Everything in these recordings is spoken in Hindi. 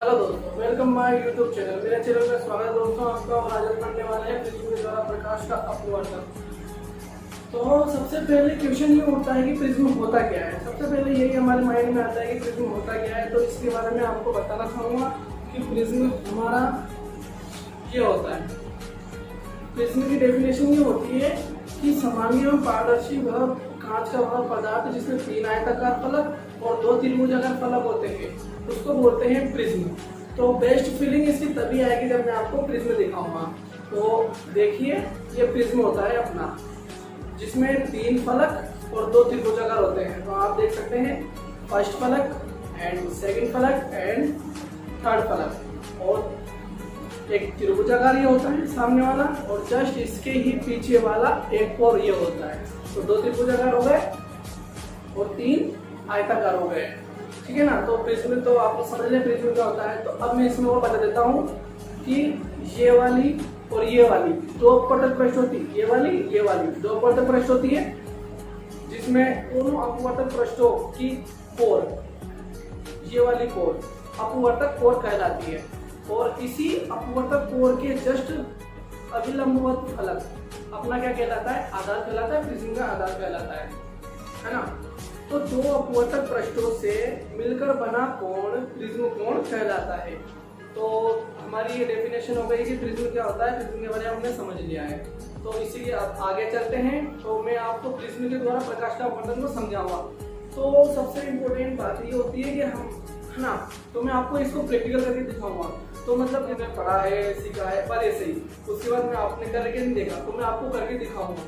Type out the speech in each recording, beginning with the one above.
हेलो दोस्तों, वेलकम माय यूट्यूब चैनल। मेरे चैनल में स्वागत है दोस्तों आपका। और आज हम पढ़ने वाले हैं प्रिज्म के द्वारा प्रकाश का अपवर्तन। तो सबसे पहले क्वेश्चन ये उठता है कि प्रिज्म होता क्या है। सबसे पहले यही हमारे माइंड में आता है कि प्रिज्म होता क्या है। तो इसके बारे में आपको बताना चाहूँगा कि प्रिज्म हमारा ये होता है। प्रिज्म की डेफिनेशन ये होती है कि सामान्य एवं पारदर्शी वह कांच का वह पदार्थ जिसमें 3 आयताकार फलक और 2 त्रिभुजाकार फलक होते हैं, उसको बोलते हैं प्रिज्म। तो बेस्ट फीलिंग इसकी तभी आएगी जब मैं आपको प्रिज्म दिखाऊंगा। तो देखिए, ये प्रिज्म होता है अपना, जिसमें 3 फलक और 2 त्रिभुजाकार होते हैं। तो आप देख सकते हैं फर्स्ट फलक एंड सेकंड फलक एंड थर्ड फलक, और एक त्रिभुजाकार ये होता है सामने वाला, और जस्ट इसके ही पीछे वाला एक और ये होता है। तो 2 त्रिभुजाकार हो गए और 3 आयताकार हो गए, ठीक है ना। तो प्रिज्म तो आप समझ लें प्रिज्म क्या होता है। तो अब मैं इसमें और बता देता हूँ कि ये वाली और ये वाली 2 अपवर्तक पृष्ठ होती है। ये वाली 2 अपवर्तक पृष्ठ होती है, जिसमें दोनों अपवर्तक पृष्ठों की कोर, ये वाली कोर अपवर्तक कोर कहलाती है। और इसी अपवर्तक कोर के जस्ट अभिलंबवत फलक अपना क्या कहलाता है? आधार कहलाता है। प्रिज्म का आधार कहलाता है ना। तो 2 अपवर्तक पृष्ठों से मिलकर बना कोण प्रिज्म कोण कहलाता है। तो हमारी ये डेफिनेशन हो गई कि प्रिज्म क्या होता है। प्रिज्म के बारे में हमने समझ लिया है। तो इसीलिए अब आगे चलते हैं। तो मैं आपको प्रिज्म के द्वारा प्रकाश का अपवर्तन को समझाऊंगा। तो सबसे इम्पोर्टेंट बात ये होती है कि हम, है ना, तो मैं आपको इसको प्रैक्टिकल करके दिखाऊंगा। तो मतलब मैंने पढ़ा है, सीखा है, पर ऐसे ही उसके बाद मैं आपने करके नहीं देखा, तो मैं आपको करके दिखाऊंगा।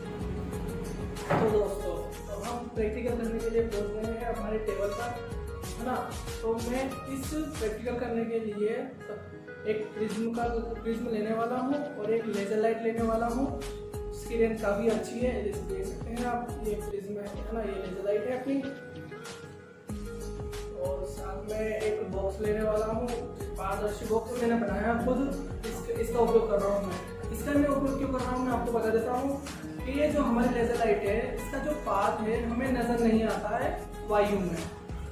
तो दोस्तों, तो हम प्रैक्टिकल करने के लिए बोल रहे हैं हमारे टेबल पर, है ना। तो मैं इस प्रैक्टिकल करने के लिए एक प्रिज्म लेने वाला हूँ और एक लेजर लाइट लेने वाला हूँ। इसकी रेंज काफ़ी अच्छी है, जैसे देख सकते हैं आप। ये प्रिज्म है ना, ये लेजर लाइट है अपनी। और साथ में एक बॉक्स लेने वाला हूँ, पारदर्शी बॉक्स मैंने बनाया खुद। इसका उपयोग कर रहा हूँ मैं। इसका मैं उपयोग क्यों कर रहा हूँ मैं आपको बता देता हूँ कि ये जो हमारी लेजर लाइट है, इसका जो पाथ है हमें नजर नहीं आता है वायु में।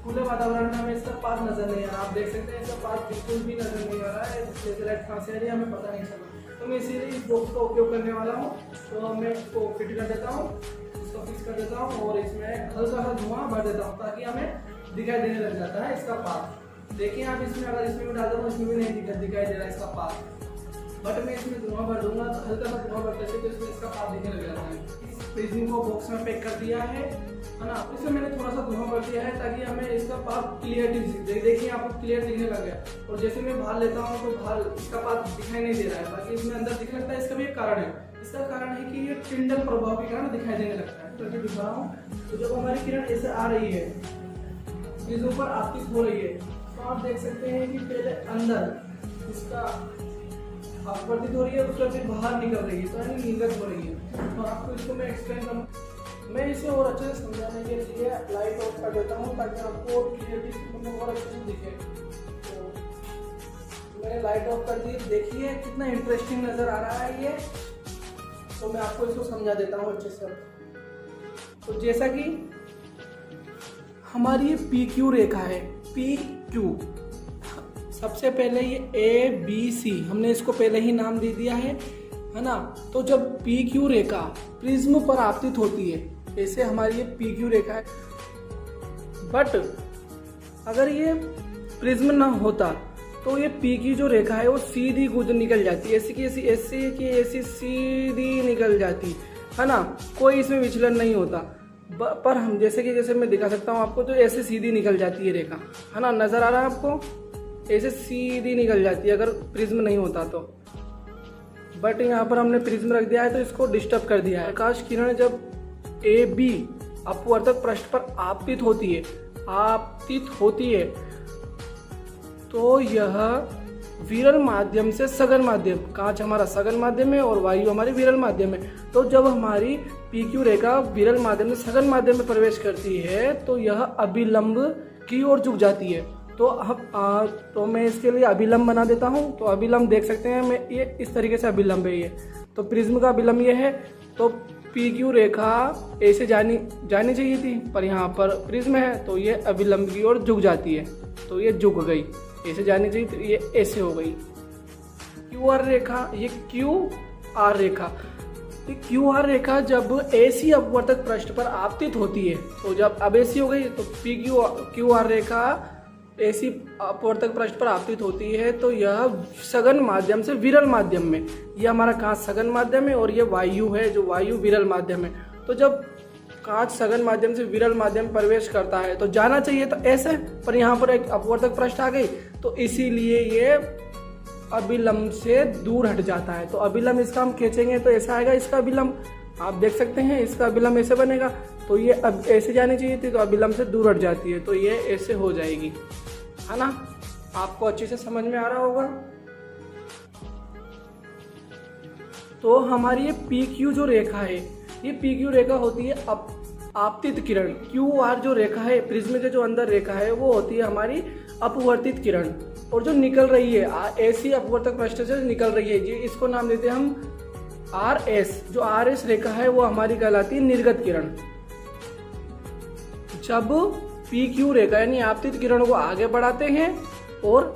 खुले वातावरण में हमें इसका पाथ नजर नहीं आ रहा। आप देख सकते हैं इसका पाथ बिल्कुल भी नजर नहीं आ रहा है। लेजर लाइट कहाँ से आ रही है हमें पता नहीं चला। तो मैं इसीलिए इस बॉक्स का उपयोग करने वाला हूँ। तो मैं इसको फिट कर देता हूँ, इसको फिक्स कर देता हूँ और इसमें हल्का सा धुआं भर देता हूँ, ताकि हमें दिखाई देने लग जाता है इसका पाथ। देखिए आप, इसमें अगर इसमें भी डालता हूँ, इसमें भी नहीं दिखाई दे रहा है इसका पाथ। बट मैं इसमें धुआं भर दूंगा तो हल्का सा धुआं भरते से तो इसमें इसका पाथ दिखने लग जाता है। इस प्रिज्म को बॉक्स में पैक कर दिया है ना। इसमें मैंने थोड़ा सा धुआं भर दिया है ताकि हमें इसका पाथ क्लियरिटी देखिए आपको क्लियर दिखने लग गया। और जैसे मैं बाहर लेता हूँ तो बाहर इसका पाथ दिखाई नहीं दे रहा है, बाकी इसमें अंदर दिखने लगता है। इसका भी एक कारण है। इसका कारण है कि ये टिंडल प्रभाव के कारण दिखाई देने लगता है। तो दिखा रहा हूँ, तो जब हमारी किरण ऐसे आ रही है, प्रिज्म पर आपतित हो रही है, तो आप देख सकते हैं कि पहले अंदर इसका अपवर्तित हो रही है, उसके बाद बाहर निकल रही है, तो यानी निर्गत हो रही है। तो आपको इसको मैं एक्सप्लेन करूँ। मैं इसे और अच्छे से समझाने के लिए लाइट ऑफ कर देता हूँ, ताकि आपको क्लियरिटी और अच्छे से दिखे। तो मैंने लाइट ऑफ कर दी। देखिए कितना इंटरेस्टिंग नजर आ रहा है ये। तो मैं आपको इसको समझा देता हूँ अच्छे से। तो जैसा कि हमारी ये PQ रेखा है, PQ, सबसे पहले ये ABC हमने इसको पहले ही नाम दे दिया है ना। तो जब PQ रेखा प्रिज्म पर आपतित होती है, ऐसे हमारी ये PQ रेखा है। बट अगर ये प्रिज्म ना होता तो ये PQ जो रेखा है वो सीधी गुजर निकल जाती है, ऐसी सीधी निकल जाती है ना। कोई इसमें विचलन नहीं होता। पर हम जैसे मैं दिखा सकता हूँ आपको, तो ऐसे सीधी निकल जाती है रेखा, है ना। नजर आ रहा है आपको? ऐसे सीधी निकल जाती है अगर प्रिज्म नहीं होता तो। बट यहाँ पर हमने प्रिज्म रख दिया है तो इसको डिस्टर्ब कर दिया है। प्रकाश किरण जब AB अपवर्तक पृष्ठ पर आपतित होती है तो यह विरल माध्यम से सघन माध्यम, कांच हमारा सघन माध्यम है और वायु हमारी विरल माध्यम है। तो जब हमारी PQ रेखा विरल माध्यम से सघन माध्यम में प्रवेश करती है तो यह अभिलंब की ओर झुक जाती है। तो मैं इसके लिए अभिलंब बना देता हूँ। तो अभिलंब देख सकते हैं, मैं ये इस तरीके से अभिलंब है ये। तो प्रिज्म का अभिलंब ये है। तो PQ रेखा ऐसे जानी चाहिए थी, पर यहाँ पर प्रिज्म है तो ये अभिलंब की ओर झुक जाती है। तो ये झुक गई। ऐसे जानी चाहिए, तो ये ऐसे हो गई। क्यू आर रेखा, ये क्यू आर रेखा, क्यू आर रेखा जब ऐसी अपवर्तक पृष्ठ पर आपतित होती है, तो जब अब ऐसी हो गई तो पी क्यू आर रेखा ऐसी अपवर्तक पृष्ठ पर आपतित होती है, तो यह सघन माध्यम से विरल माध्यम में, यह हमारा कांच सघन माध्यम है और ये वायु है, जो वायु विरल माध्यम है। तो जब कांच सघन माध्यम से विरल माध्यम प्रवेश करता है तो जाना चाहिए तो ऐसे, पर यहाँ पर एक अपवर्तक पृष्ठ आ गई, तो इसीलिए ये अभिलंब से दूर हट जाता है। तो अभिलंब इसका हम खींचेंगे तो ऐसा आएगा, इसका अभिलंब आप देख सकते हैं, इसका अभिलंब ऐसे बनेगा, तो ये अब ऐसे जानी चाहिए थी, तो अभिलंब से दूर हट जाती है, तो ये ऐसे हो जाएगी, है ना। आपको अच्छे से समझ में आ रहा होगा। तो हमारी ये पी क्यू जो रेखा है, ये पी क्यू रेखा होती है आपतित किरण। क्यू आर जो रेखा है, प्रिज्म के जो अंदर रेखा है, वो होती है हमारी अपवर्तित किरण, और जो निकल रही है ऐसी अपवर्तक पृष्ठ से निकल रही है, जी इसको नाम देते हैं हम आर एस। जो आर एस रेखा है वो हमारी कहलाती है निर्गत किरण। जब पी क्यू रेखा यानी आपतित किरण को आगे बढ़ाते हैं और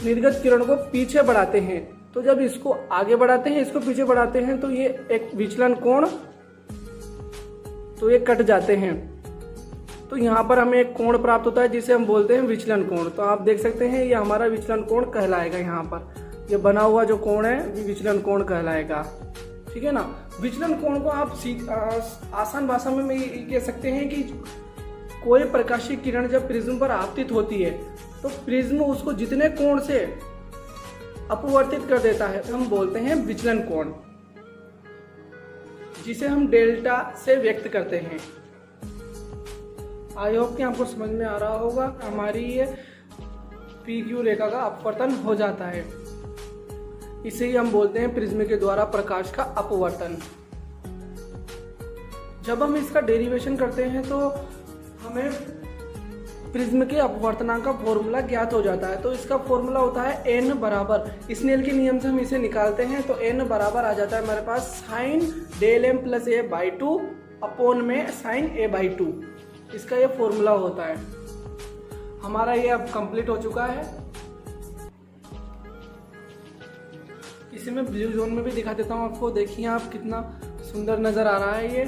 निर्गत किरण को पीछे बढ़ाते हैं, तो जब इसको आगे बढ़ाते हैं, इसको पीछे बढ़ाते हैं, तो ये एक विचलन कोण, तो ये कट जाते हैं, तो यहाँ पर हमें एक कोण प्राप्त होता है जिसे हम बोलते हैं विचलन कोण। तो आप देख सकते हैं ये हमारा विचलन कोण कहलाएगा। यहाँ पर ये बना हुआ जो कोण है ये विचलन कोण कहलाएगा, ठीक है ना। विचलन कोण को आप आसान भाषा में ये कह सकते हैं कि कोई प्रकाशीय किरण जब प्रिज्म पर आपतित होती है तो प्रिज्म उसको जितने कोण से अपवर्तित कर देता है हम बोलते हैं विचलन कोण, जिसे हम डेल्टा से व्यक्त करते हैं। आई होप कि आपको समझ में आ रहा होगा। हमारी ये पी क्यू रेखा का अपवर्तन हो जाता है, इसे ही हम बोलते हैं प्रिज्म के द्वारा प्रकाश का अपवर्तन। जब हम इसका डेरिवेशन करते हैं तो हमें प्रिज्म के अपवर्तनांक का फॉर्मूला ज्ञात हो जाता है। तो इसका फॉर्मूला होता है n बराबर, स्नेल के नियम से हम इसे निकालते हैं, तो n बराबर आ जाता है हमारे पास sine del m plus a by 2 upon में साइन a बाई 2। इसका ये फॉर्मूला होता है। हमारा ये अब कंप्लीट हो चुका है। इसे मैं ब्लू जोन में भी दिखा देता हूँ आपको, देखिए आप कितना सुंदर नजर आ रहा है ये।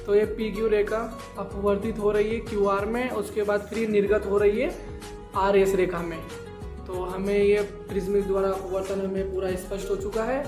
तो ये पी क्यू रेखा अपवर्तित हो रही है क्यू आर में, उसके बाद फिर निर्गत हो रही है आर एस रेखा में। तो हमें ये प्रिज्म द्वारा अपवर्तन हमें पूरा स्पष्ट हो चुका है।